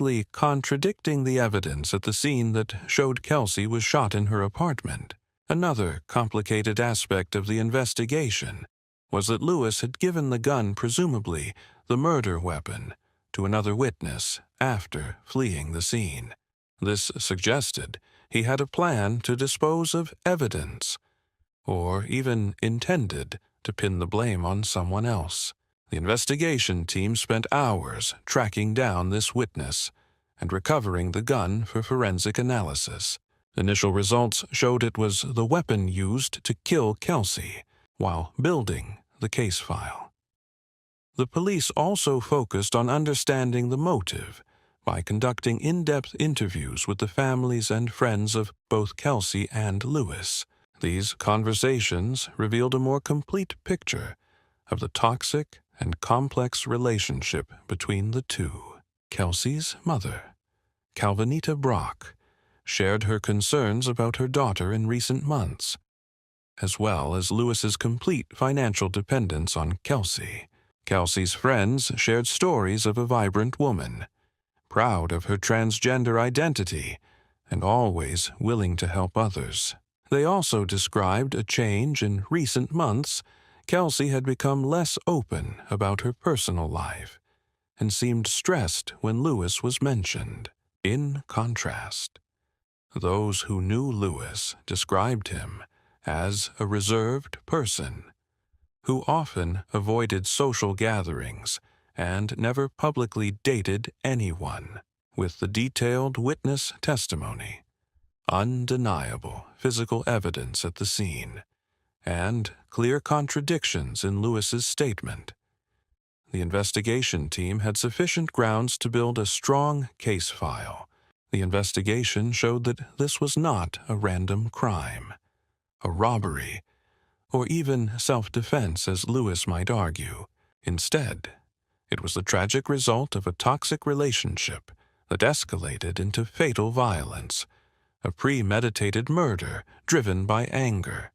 directly contradicting the evidence at the scene that showed Kelsey was shot in her apartment. Another complicated aspect of the investigation was that Lewis had given the gun, presumably the murder weapon, to another witness after fleeing the scene. This suggested he had a plan to dispose of evidence, or even intended to pin the blame on someone else. The investigation team spent hours tracking down this witness and recovering the gun for forensic analysis. Initial results showed it was the weapon used to kill Kelsey while building the case file. The police also focused on understanding the motive by conducting in-depth interviews with the families and friends of both Kelsey and Lewis. These conversations revealed a more complete picture of the toxic and complex relationship between the two. Kelsey's mother, Calvinita Brock, shared her concerns about her daughter in recent months, as well as Lewis's complete financial dependence on Kelsey. Kelsey's friends shared stories of a vibrant woman, proud of her transgender identity and always willing to help others. They also described a change in recent months. Kelsey had become less open about her personal life and seemed stressed when Lewis was mentioned. In contrast, those who knew Lewis described him as a reserved person who often avoided social gatherings and never publicly dated anyone. With the detailed witness testimony, undeniable physical evidence at the scene, and clear contradictions in Lewis's statement, the investigation team had sufficient grounds to build a strong case file. The investigation showed that this was not a random crime, a robbery, or even self-defense as Lewis might argue. Instead, it was the tragic result of a toxic relationship that escalated into fatal violence, a premeditated murder driven by anger,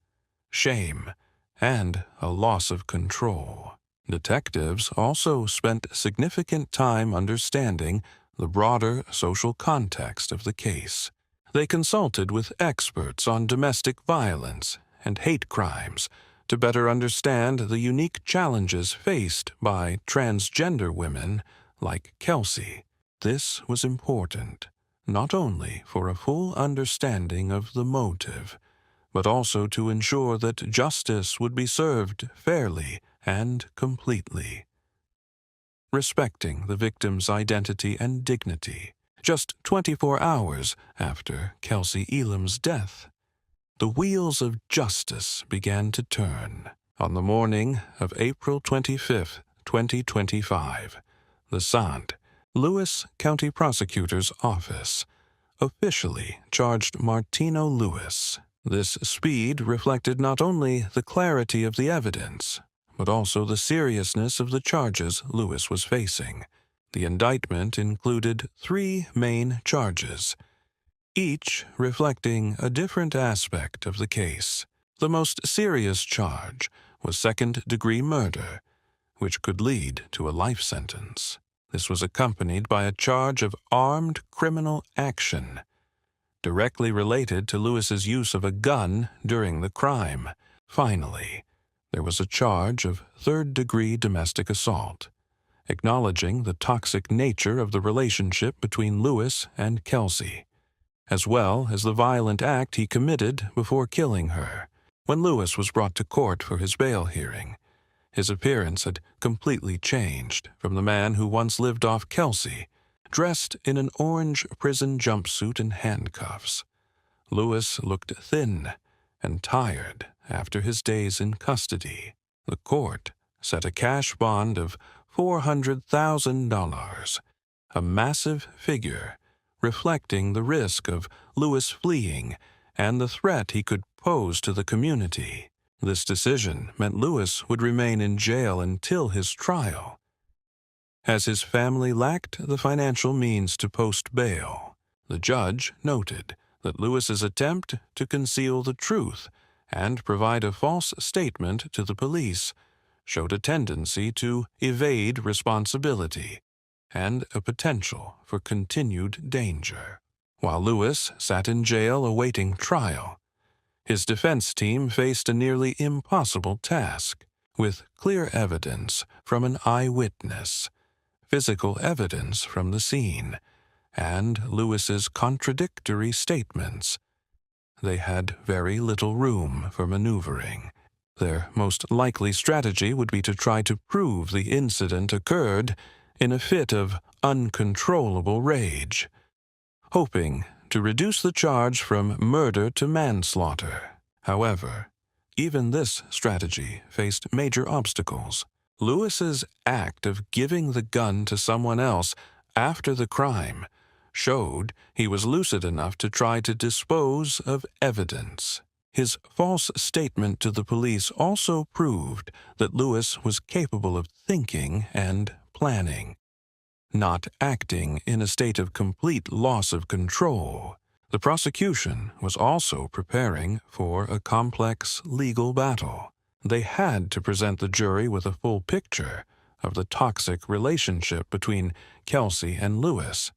shame, and a loss of control. Detectives also spent significant time understanding the broader social context of the case. They consulted with experts on domestic violence and hate crimes to better understand the unique challenges faced by transgender women like Kelsey. This was important, not only for a full understanding of the motive, but also to ensure that justice would be served fairly and completely. Respecting the victim's identity and dignity. Just 24 hours after Kelsey Elam's death, the wheels of justice began to turn. On the morning of April 25, 2025, the Sant Lewis County Prosecutor's Office officially charged Martino Lewis. This speed reflected not only the clarity of the evidence, but also the seriousness of the charges Lewis was facing. The indictment included 3 main charges, each reflecting a different aspect of the case. The most serious charge was second-degree murder, which could lead to a life sentence. This was accompanied by a charge of armed criminal action, directly related to Lewis's use of a gun during the crime. Finally, there was a charge of third-degree domestic assault, acknowledging the toxic nature of the relationship between Lewis and Kelsey, as well as the violent act he committed before killing her. When Lewis was brought to court for his bail hearing, his appearance had completely changed from the man who once lived off Kelsey, dressed in an orange prison jumpsuit and handcuffs. Lewis looked thin and tired after his days in custody. The court set a cash bond of $400,000, a massive figure reflecting the risk of Lewis fleeing and the threat he could pose to the community. This decision meant Lewis would remain in jail until his trial, as his family lacked the financial means to post bail. The judge noted that Lewis's attempt to conceal the truth and provide a false statement to the police showed a tendency to evade responsibility and a potential for continued danger. While Lewis sat in jail awaiting trial, his defense team faced a nearly impossible task. With clear evidence from an eyewitness, physical evidence from the scene, and Lewis's contradictory statements, they had very little room for maneuvering. Their most likely strategy would be to try to prove the incident occurred in a fit of uncontrollable rage, hoping to reduce the charge from murder to manslaughter. However, even this strategy faced major obstacles. Lewis's act of giving the gun to someone else after the crime showed he was lucid enough to try to dispose of evidence. His false statement to the police also proved that Lewis was capable of thinking and planning, not acting in a state of complete loss of control. The prosecution was also preparing for a complex legal battle. They had to present the jury with a full picture of the toxic relationship between Kelsey and Lewis,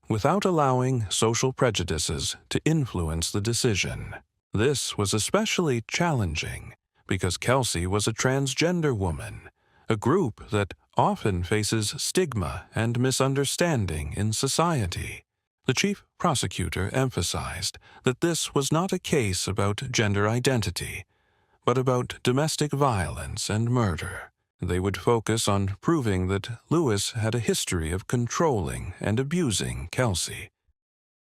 without allowing social prejudices to influence the decision. This was especially challenging because Kelsey was a transgender woman, a group that often faces stigma and misunderstanding in society. The chief prosecutor emphasized that this was not a case about gender identity, but about domestic violence and murder. They would focus on proving that Lewis had a history of controlling and abusing Kelsey,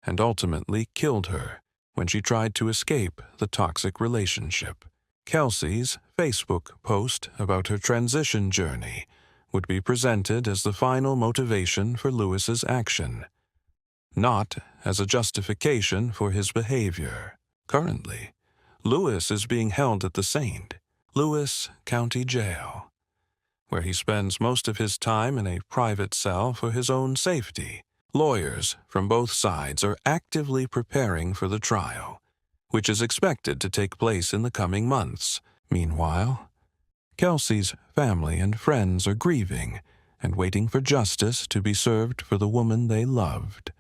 and ultimately killed her when she tried to escape the toxic relationship. Kelsey's Facebook post about her transition journey would be presented as the final motivation for Lewis's action, not as a justification for his behavior. Currently, Lewis is being held at the St. Louis County Jail, where he spends most of his time in a private cell for his own safety. Lawyers from both sides are actively preparing for the trial, which is expected to take place in the coming months. Meanwhile, Kelsey's family and friends are grieving and waiting for justice to be served for the woman they loved.